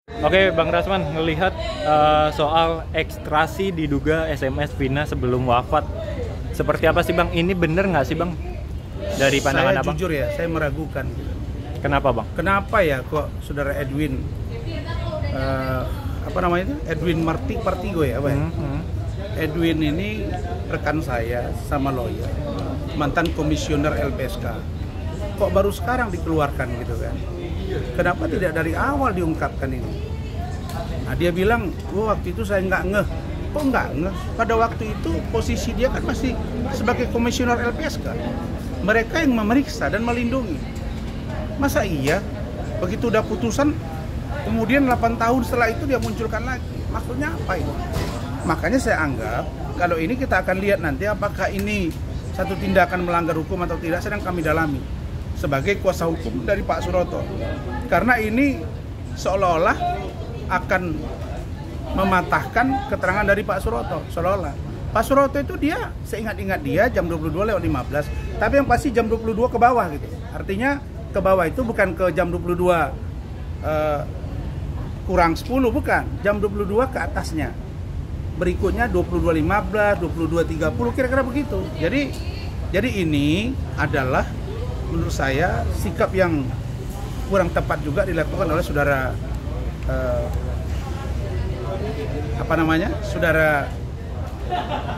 Oke, Bang Rasman, ngelihat soal ekstrasi diduga SMS Vina sebelum wafat. Seperti apa sih Bang? Ini bener nggak sih Bang? Dari pandangan Saya Abang? jujur ya, saya meragukan. Kenapa Bang? Kenapa ya kok saudara Edwin, apa namanya itu? Edwin Partigo ya, apa ya? Edwin ini rekan saya sama lawyer, mantan komisioner LPSK. Kok baru sekarang dikeluarkan gitu kan? Kenapa tidak dari awal diungkapkan ini? Nah, dia bilang, waktu itu saya nggak ngeh. Kok nggak ngeh? Pada waktu itu posisi dia kan masih sebagai komisioner LPSK. Mereka yang memeriksa dan melindungi. Masa iya? Begitu udah putusan, kemudian 8 tahun setelah itu dia munculkan lagi. Maksudnya apa ini? Makanya saya anggap, kalau ini kita akan lihat nanti apakah ini satu tindakan melanggar hukum atau tidak, sedang kami dalami sebagai kuasa hukum dari Pak Suroto. Karena ini seolah-olah akan mematahkan keterangan dari Pak Suroto. Seolah-olah Pak Suroto itu dia, seingat-ingat dia jam 22:15, tapi yang pasti jam 22 ke bawah gitu. Artinya ke bawah itu bukan ke jam 22 kurang 10, bukan. Jam 22 ke atasnya. Berikutnya 22:15, 22:30, kira-kira begitu. Jadi ini adalah menurut saya sikap yang kurang tepat juga dilakukan oleh saudara saudara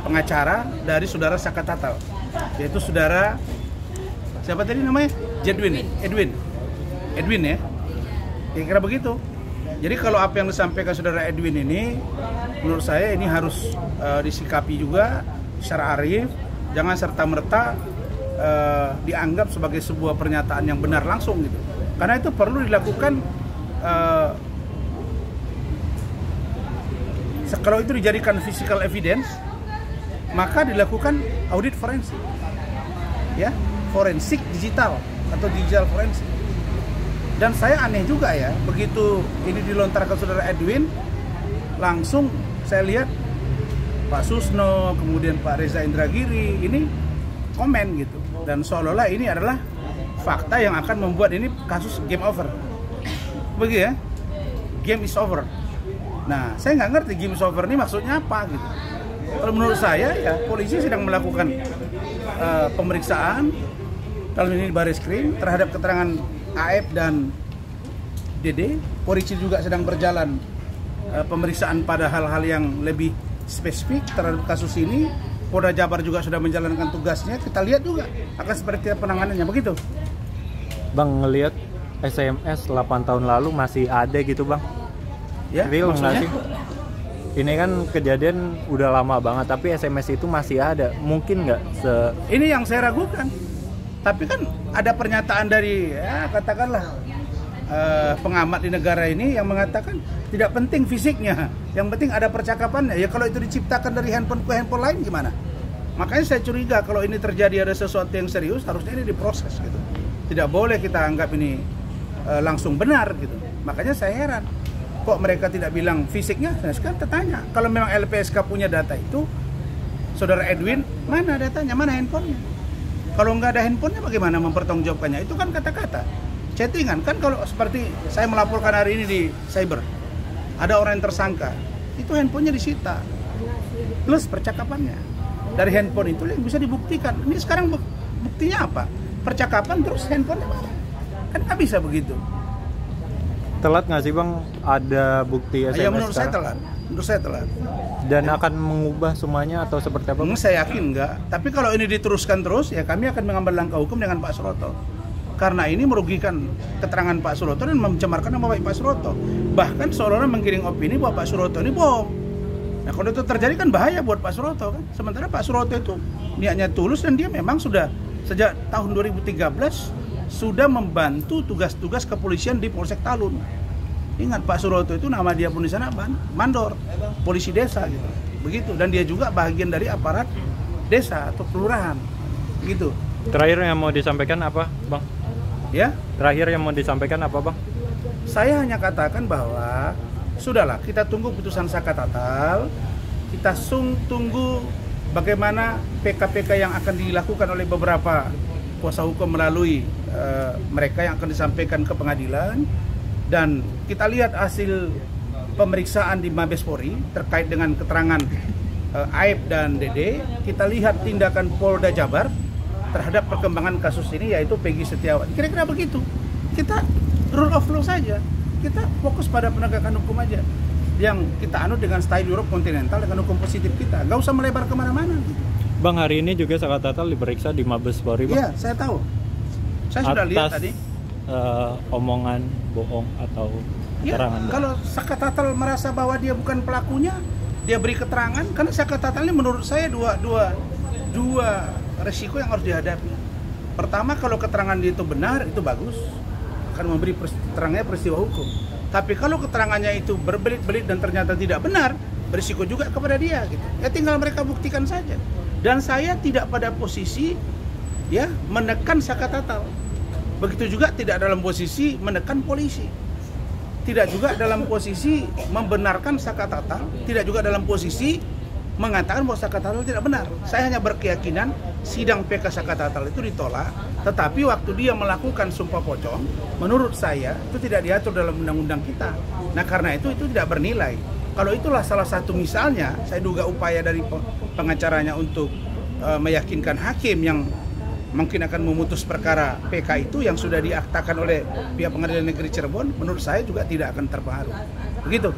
pengacara dari saudara Sakatatal, yaitu saudara siapa tadi namanya? Edwin ya, kira-kira begitu. Jadi kalau apa yang disampaikan saudara Edwin ini, menurut saya ini harus disikapi juga secara arif, jangan serta-merta dianggap sebagai sebuah pernyataan yang benar langsung gitu. Karena itu perlu dilakukan, kalau itu dijadikan physical evidence, maka dilakukan audit forensik, ya, forensik digital atau digital forensik. Dan saya aneh juga ya, begitu ini dilontarkan saudara Edwin, langsung saya lihat Pak Susno, kemudian Pak Reza Indragiri, ini komen gitu. Dan seolah-olah ini adalah fakta yang akan membuat ini kasus game over. Begitu ya, game is over. Nah, saya nggak ngerti game is over ini maksudnya apa gitu. Kalau menurut saya ya, polisi sedang melakukan pemeriksaan, kalau ini Bareskrim, terhadap keterangan AF dan DD. Polisi juga sedang berjalan pemeriksaan pada hal-hal yang lebih spesifik terhadap kasus ini. Polda Jabar juga sudah menjalankan tugasnya. Kita lihat juga akan seperti penanganannya, begitu. Bang, ngelihat SMS 8 tahun lalu masih ada gitu Bang? Ya, real nggak maksudnya? sih? Ini kan kejadian udah lama banget, tapi SMS itu masih ada. Mungkin nggak Ini yang saya ragukan. Tapi kan ada pernyataan dari, ya katakanlah, pengamat di negara ini yang mengatakan tidak penting fisiknya, yang penting ada percakapannya. Ya kalau itu diciptakan dari handphone ke handphone lain gimana? Makanya saya curiga kalau ini terjadi ada sesuatu yang serius, harusnya ini diproses gitu. Tidak boleh kita anggap ini langsung benar gitu. Makanya saya heran, kok mereka tidak bilang fisiknya? Nah, sekarang tertanya, kalau memang LPSK punya data itu, saudara Edwin, mana datanya, mana handphonenya? Kalau nggak ada handphonenya bagaimana mempertanggungjawabkannya? Itu kan kata-kata, chattingan. Kan kalau seperti saya melaporkan hari ini di cyber, ada orang yang tersangka, itu handphonenya disita, plus percakapannya. Dari handphone itu yang bisa dibuktikan. Ini sekarang buktinya apa? Percakapan terus handphonenya mana? Kan nggak bisa begitu. telat nggak sih Bang ada bukti SMS? Ya menurut saya telat. Menurut saya telat. Dan akan mengubah semuanya atau seperti apa? Saya yakin enggak. Tapi kalau ini diteruskan terus, ya kami akan mengambil langkah hukum dengan Pak Suroto. Karena ini merugikan keterangan Pak Suroto dan mencemarkan nama baik Pak Suroto. Bahkan seolah-olah menggiring opini bahwa Pak Suroto ini bohong. Nah kalau itu terjadi kan bahaya buat Pak Suroto kan. Sementara Pak Suroto itu niatnya tulus dan dia memang sudah sejak tahun 2013 sudah membantu tugas-tugas kepolisian di Polsek Talun. Ingat Pak Suroto itu nama dia pun di sana mandor, polisi desa gitu. Begitu, dan dia juga bagian dari aparat desa atau kelurahan. Gitu. Terakhir yang mau disampaikan apa, Bang? Ya? Terakhir yang mau disampaikan apa, Bang? Saya hanya katakan bahwa sudahlah, kita tunggu putusan Sakatatal. Kita tunggu bagaimana PK-PK yang akan dilakukan oleh beberapa kuasa hukum melalui mereka yang akan disampaikan ke pengadilan. Dan kita lihat hasil pemeriksaan di Mabes Polri terkait dengan keterangan Aib dan Dede. Kita lihat tindakan Polda Jabar terhadap perkembangan kasus ini, yaitu Peggy Setiawan. Kira-kira begitu. Kita rule of law saja. Kita fokus pada penegakan hukum aja. Yang kita anut dengan style Europe kontinental, dengan hukum positif kita. Nggak usah melebar kemana-mana. Bang, hari ini juga Saka Tatal diperiksa di Mabes Polri, Bang. Iya, saya tahu. Saya sudah lihat tadi. Omongan bohong atau keterangan. Kalau Saka Tatal merasa bahwa dia bukan pelakunya, dia beri keterangan. Karena Saka Tatal ini menurut saya dua resiko yang harus dihadapi. Pertama, kalau keterangan dia itu benar, itu bagus, akan memberi keterangannya peristiwa hukum. Tapi kalau keterangannya itu berbelit-belit dan ternyata tidak benar, berisiko juga kepada dia gitu. Ya tinggal mereka buktikan saja. Dan saya tidak pada posisi ya menekan Saka Tatal. Begitu juga tidak dalam posisi menekan polisi. Tidak juga dalam posisi membenarkan Saka Tatal, tidak juga dalam posisi mengatakan bahwa Saka Tatal tidak benar. Saya hanya berkeyakinan sidang PK Saka Tatal itu ditolak, tetapi waktu dia melakukan sumpah pocong, menurut saya itu tidak diatur dalam undang-undang kita. Nah karena itu tidak bernilai. Kalau itulah salah satu misalnya, saya duga upaya dari pengacaranya untuk meyakinkan hakim yang mungkin akan memutus perkara PK itu yang sudah diaktakan oleh pihak Pengadilan Negeri Cirebon, menurut saya juga tidak akan terpengaruh. Begitu.